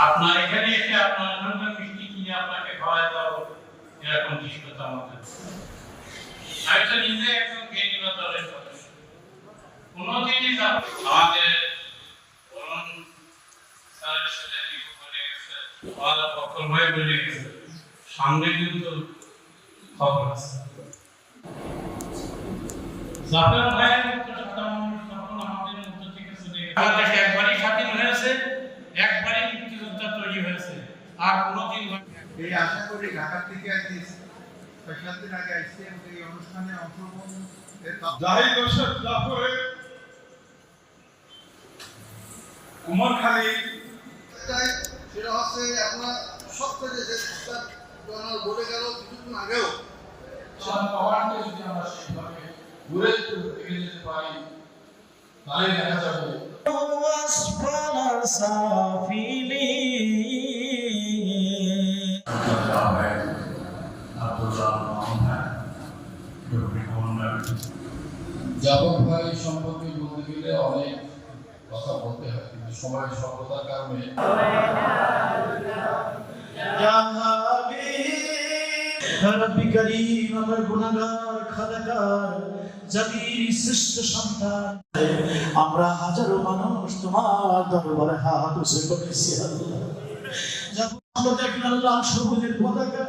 আপনার এখানে এসে আপনার জন্য মিষ্টি কিনে আপনাকে খাওয়াই দাও, এরকম দৃশ্যতা আমাদের। আরেকটা নিজে একজন জ্ঞানীয় দলের সদস্য, কোনোদিনই আমাদের স্যারের সাথে বলে গেছে, আমাদের পক্ষর হয়ে বলে গেছে, সামনে কিন্তু খবর আছে। জাফর ভাইয়ের মতো তখন আমাদের মধ্য থেকে চলে গেছে। বাংলাদেশ একবারই স্বাধীন হয়েছে, একবারই মুক্তিযোদ্ধা তৈরি হয়েছে, আর কোনোদিন এই আশা করি ঢাকা থেকে আজকে ৬৭ দিন আগে আসছে এবং এই অনুষ্ঠানে অংশগ্রহণ জাহিদ হোসেন জাফরের কুমারখালী সেটা হচ্ছে আপনার সবথেকে যে বলে গেল কিছুক্ষণ আগেও পাওয়ারকে যদি আমরা সেইভাবে ঘুরে এগিয়ে যেতে পারি তাহলে দেখা যাবে জাফর ভাই সম্পর্কে বলতে গেলে অনেক কথা বলতে হয়, কিন্তু সময় স্বল্পতার কারণে রব্বি করিম আমার গুনাহগার খাতাকার জাতির শ্রেষ্ঠ সন্তান, আমরা হাজারো মানুষ তোমার দরবারে হাত উঁচু করেছি আল্লাহ। যখন আমরা দেখি আল্লাহ সবুজের পতাকা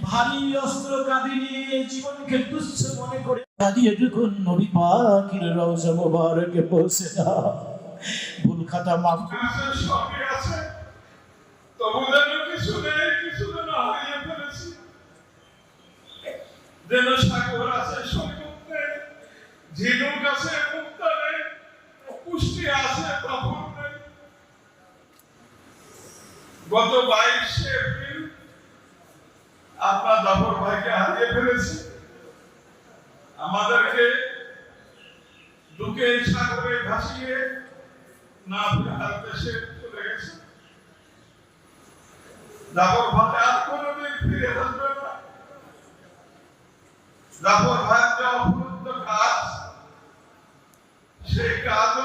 ভারী অস্ত্র কাঁধে নিয়ে জীবনকে তুচ্ছ মনে করে কাঁদিয়ে যখন নবী পাকের রওজা মোবারকে পৌঁছে না, ভুল খাতা মাফ সবই আছে, তবু যেন কিছু নেই, কিছু যেন হারিয়ে ফেলেছি। যেন সাগর আছে সৈকত নেই, ঝিনুক আছে মুক্তা নেই, পুষ্টি আছে তখন নেই। গত 22 এপ্রিল আপনার জাফর ভাইকে হারিয়ে ফেলেছি। আমাদেরকে দুঃখের সাগরে ভাসিয়ে না ফেরার দেশে চলে গেছে। জাফর ভাই আর কোনোদিন ফিরে আসবে না। জাফর ভাইয়ের যে অপূর্ণ কাজ, সেই কাজও